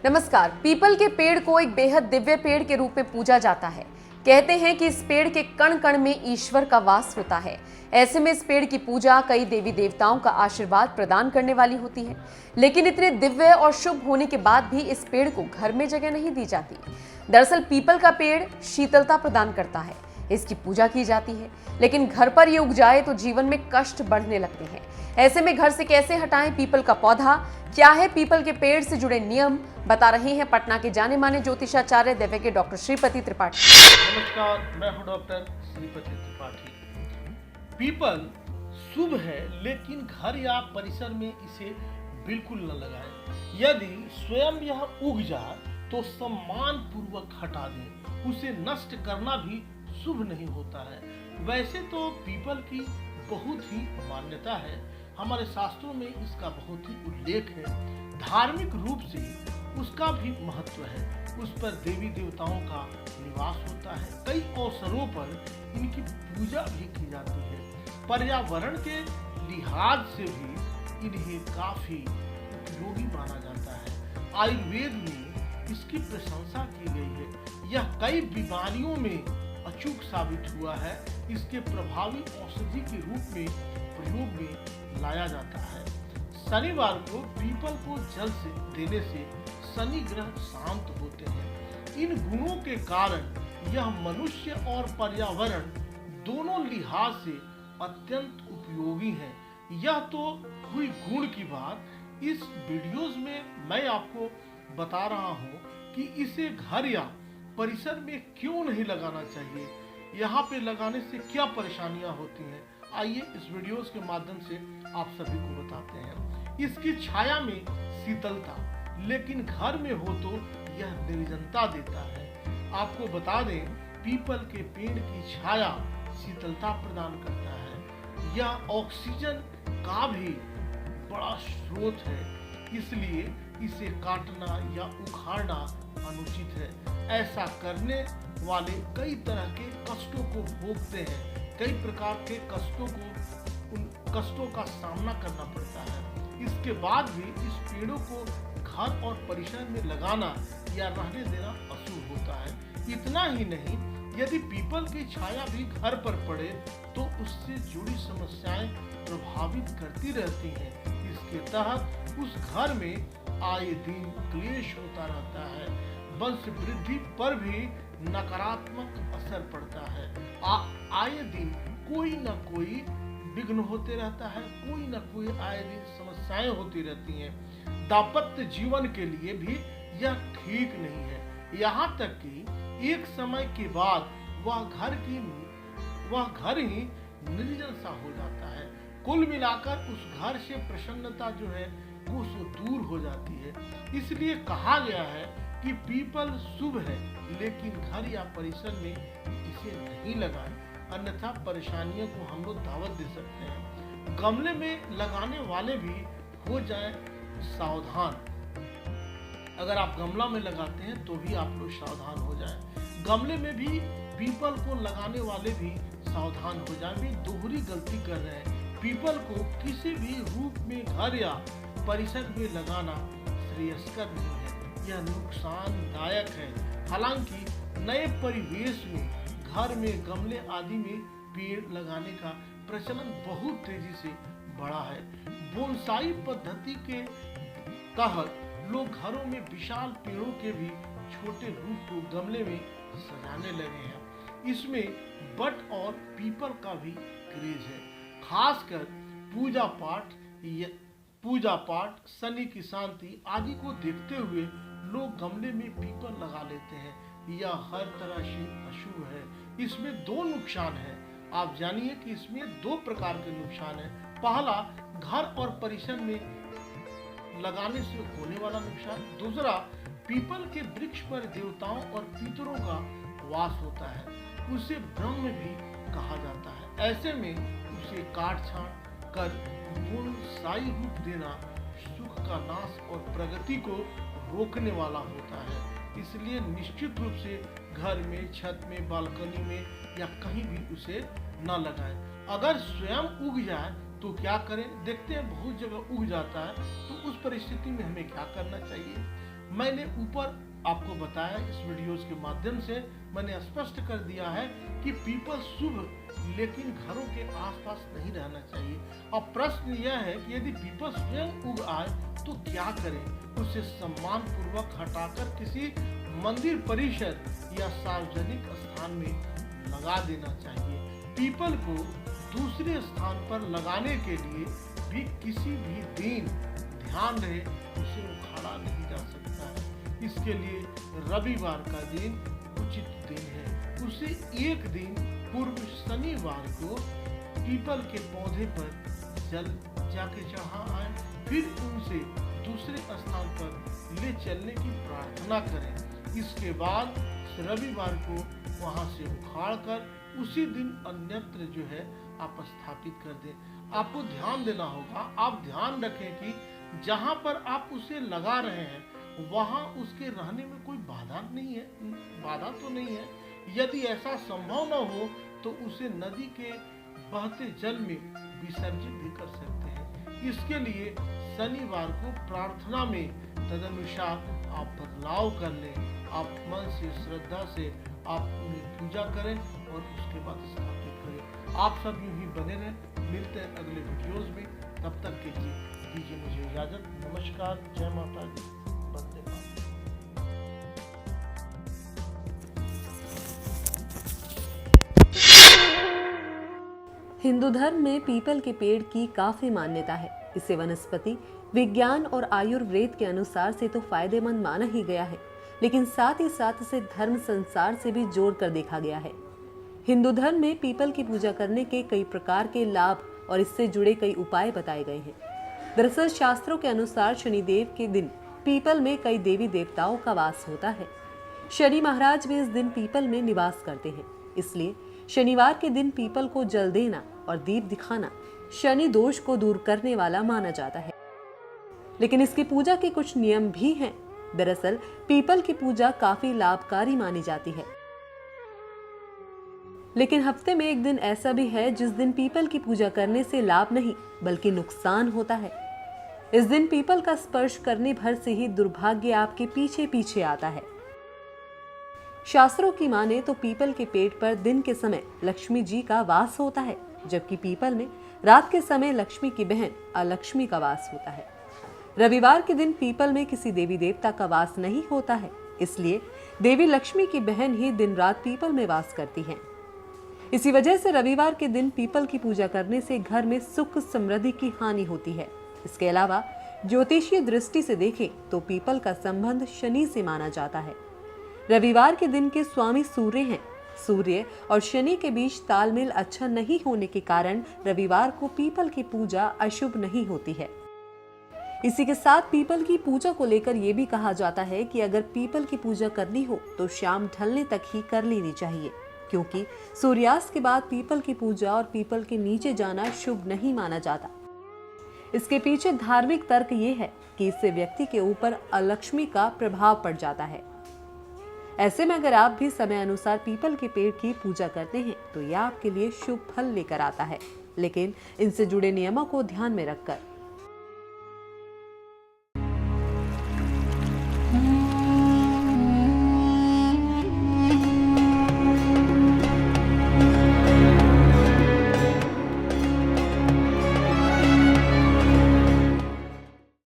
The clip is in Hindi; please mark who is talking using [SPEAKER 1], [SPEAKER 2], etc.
[SPEAKER 1] नमस्कार। पीपल के पेड़ को एक बेहद दिव्य पेड़ के रूप में पूजा जाता है। कहते हैं कि इस पेड़ के कण कण में ईश्वर का वास होता है। ऐसे में इस पेड़ की पूजा कई देवी देवताओं का आशीर्वाद प्रदान करने वाली होती है। लेकिन इतने दिव्य और शुभ होने के बाद भी इस पेड़ को घर में जगह नहीं दी जाती। दरअसल पीपल का पेड़ शीतलता प्रदान करता है, इसकी पूजा की जाती है, लेकिन घर पर ये उग जाए तो जीवन में कष्ट बढ़ने लगते हैं। ऐसे में घर से कैसे हटाएं पीपल का पौधा, क्या है पीपल के पेड़ से जुड़े नियम, बता रहे हैं पटना के जाने माने ज्योतिषाचार्य दिव्य के डॉक्टर श्रीपति त्रिपाठी।
[SPEAKER 2] नमस्कार, मैं हूं डॉक्टर श्रीपति त्रिपाठी। पीपल शुभ है, लेकिन घर या परिसर में इसे बिल्कुल न लगाएं। यदि स्वयं यह उग जाए तो सम्मान पूर्वक हटा दें। उसे नष्ट करना भी शुभ नहीं होता है। वैसे तो पीपल की बहुत ही मान्यता है, हमारे शास्त्रों में इसका बहुत ही उल्लेख है। धार्मिक रूप से उसका भी महत्व है। उस पर देवी देवताओं का निवास होता है। कई अवसरों पर इनकी पूजा भी की जाती है। पर्यावरण के लिहाज से भी इन्हें काफी उपयोगी माना जाता है। आयुर्वेद में इसकी प्रशंसा की गई है। यह कई बीमारियों में अचूक साबित हुआ है। इसके प्रभावी औषधि के रूप में प्रयोग में लाया जाता है। शनिवार को पीपल को जल से देने से शनि ग्रह शांत होते हैं। इन गुणों के कारण यह मनुष्य और पर्यावरण दोनों लिहाज से अत्यंत उपयोगी है। यह तो हुई गुण की बात। इस वीडियोस में मैं आपको बता रहा हूँ कि इसे घर या परिसर में क्यों नहीं लगाना चाहिए, यहाँ पे लगाने से क्या परेशानियां होती हैं। आइए इस वीडियोस के माध्यम से आप सभी को बताते हैं। इसकी छाया में शीतलता, लेकिन घर में हो तो यह निर्जनता देता है। आपको बता दें, पीपल के पेड़ की छाया शीतलता प्रदान करता है। यह ऑक्सीजन का भी बड़ा स्रोत है, इसलिए इसे काटना या उखाड़ना अनुचित है। ऐसा करने वाले कई तरह के कष्टों को भोगते हैं। कई प्रकार के उन कष्टों का सामना करना पड़ता है। इसके बाद भी इस पेड़ों को घर और परिसर में लगाना या रहने देना अशुभ होता है। इतना ही नहीं, यदि पीपल की छाया भी घर पर पड़े तो उससे जुड़ी समस्याएं प्रभावित करती रहती हैं। इसके तहत उस घर में आए दिन क्लेश होता रहता है। वंश वृद्धि पर भी नकारात्मक असर पड़ता है। आए दिन कोई न कोई विघ्न होते रहता है, कोई न कोई आए दिन समस्याएं होती रहती हैं। दाम्पत्य जीवन के लिए भी यह ठीक नहीं है। यहाँ तक कि एक समय के बाद वह घर ही निर्जन सा हो जाता है। कुल मिलाकर उस घर से प्रसन्नता जो है वो दूर हो जाती है। इसलिए कहा गया है कि पीपल शुभ है, लेकिन घर या परिसर में इसे नहीं लगाएं, अन्यथा परेशानियों को हम लोग दावत दे सकते हैं। गमले में लगाने वाले भी हो जाएं सावधान। अगर आप गमला में लगाते हैं तो भी आप लोग सावधान हो जाएं। गमले में भी पीपल को लगाने वाले भी सावधान हो जाएं। वे दोहरी गलती कर रहे हैं। पीपल को किसी भी रूप में घर या परिसर में लगाना श्रेयस्कर नहीं है, यह नुकसानदायक है। हालांकि नए परिवेश में घर में गमले आदि में पेड़ लगाने का प्रचलन बहुत तेजी से बढ़ा है। बोनसाई पद्धति के तहत लोग घरों में विशाल पेड़ों के भी छोटे रूप को गमले में सजाने लगे हैं। इसमें बट और पीपल का भी क्रेज है। खासकर पूजा पाठ, शनि की शांति आदि को देखते हुए लोग गमले में पीपल लगा लेते हैं। यह हर तरह से अशुभ है। इसमें दो नुकसान है। आप जानिए कि इसमें दो प्रकार के नुकसान है। पहला, घर और परिसर में लगाने से होने वाला नुकसान। दूसरा, पीपल के वृक्ष पर देवताओं और पितरों का वास होता है। उसे ब्रह्म भी कहा जाता है। ऐसे में उसे काट छांट कर बोनसाई रूप देना सुख का नाश और प्रगति को रोकने वाला होता है। इसलिए निश्चित रूप से घर में, छत में, बालकनी में या कहीं भी उसे न लगाएं। अगर स्वयं उग जाए तो क्या करें? देखते हैं बहुत जगह उग जाता है, तो उस परिस्थिति में हमें क्या करना चाहिए? मैंने ऊपर आपको बताया, इस वीडियोस के माध्यम से मैंने स्पष्ट कर दिया है कि पीपल शुभ लेकिन घरों के आसपास नहीं रहना चाहिए। अब प्रश्न यह है कि यदि पीपल स्वयं उग आए तो क्या करें? उसे सम्मान पूर्वक हटाकर किसी मंदिर परिसर या सार्वजनिक स्थान में लगा देना चाहिए। पीपल को दूसरे स्थान पर लगाने के लिए भी किसी भी दिन ध्यान रहे उसे उखाड़ा नहीं जा सकता है। इसके लिए रविवार का दिन उचित दिन है। उसे एक दिन पूर्व शनिवार को पीपल के पौधे पर जल जाके चढ़ा आए, फिर उनसे दूसरे स्थान पर ले चलने की प्रार्थना करें। इसके बाद रविवार को वहां से उखाड़ कर उसी दिन अन्यत्र जो है आप स्थापित कर दें। आपको ध्यान देना होगा, आप ध्यान रखें कि जहां पर आप उसे लगा रहे हैं वहां उसके रहने में कोई बाधा नहीं है, बाधा तो नहीं है। यदि ऐसा संभव न हो तो उसे नदी के बहते जल में विसर्जित भी कर सकते हैं। इसके लिए शनिवार को प्रार्थना में तदनुसार आप बदलाव कर लें। आप मन से श्रद्धा से आप उन्हें पूजा करें और उसके बाद स्थापित करें। आप सब यूं ही बने रहें। मिलते हैं अगले वीडियोस में, तब तक के लिए दीजिए मुझे इजाजत। नमस्कार, जय माता दी, वंदे मातरम।
[SPEAKER 1] हिंदू धर्म में पीपल के पेड़ की काफी मान्यता है। इसे वनस्पति विज्ञान और आयुर्वेद के अनुसार से तो फायदेमंद माना ही गया है, लेकिन साथ ही साथ इसे धर्म संसार से भी जोड़कर देखा गया है। हिंदू धर्म में पीपल की पूजा करने के कई प्रकार के लाभ और इससे जुड़े कई उपाय बताए गए हैं। दरअसल शास्त्रों के अनुसार शनिदेव के दिन पीपल में कई देवी देवताओं का वास होता है। शनि महाराज भी इस दिन पीपल में निवास करते हैं, इसलिए शनिवार के दिन पीपल को जल देना और दीप दिखाना शनि दोष को दूर करने वाला माना जाता है। लेकिन इसकी पूजा के कुछ नियम भी हैं। दरअसल पीपल की पूजा काफी लाभकारी मानी जाती है, लेकिन हफ्ते में एक दिन ऐसा भी है जिस दिन पीपल की पूजा करने से लाभ नहीं बल्कि नुकसान होता है। इस दिन पीपल का स्पर्श करने भर से ही दुर्भाग्य आपके पीछे पीछे आता है। शास्त्रों की माने तो पीपल के पेड़ पर दिन के समय लक्ष्मी जी का वास होता है, जबकि पीपल में रात के समय लक्ष्मी की बहन अलक्ष्मी का वास होता है। रविवार के दिन पीपल में किसी देवी देवता का वास नहीं होता है, इसलिए देवी लक्ष्मी की बहन ही दिन रात पीपल में वास करती हैं। इसी वजह से रविवार के दिन पीपल की पूजा करने से घर में सुख समृद्धि की हानि होती है। इसके अलावा ज्योतिषीय दृष्टि से देखें तो पीपल का संबंध शनि से माना जाता है। रविवार के दिन के स्वामी सूर्य हैं। सूर्य और शनि के बीच तालमेल अच्छा नहीं होने के कारण रविवार को पीपल की पूजा अशुभ नहीं होती है। इसी के साथ पीपल की पूजा को लेकर यह भी कहा जाता है कि अगर पीपल की पूजा करनी हो तो शाम ढलने तक ही कर लेनी चाहिए, क्योंकि सूर्यास्त के बाद पीपल की पूजा और पीपल के नीचे जाना शुभ नहीं माना जाता। इसके पीछे धार्मिक तर्क ये है कि इससे व्यक्ति के ऊपर अलक्ष्मी का प्रभाव पड़ जाता है। ऐसे में अगर आप भी समय अनुसार पीपल के पेड़ की पूजा करते हैं तो यह आपके लिए शुभ फल लेकर आता है, लेकिन इनसे जुड़े नियमों को ध्यान में रखकर।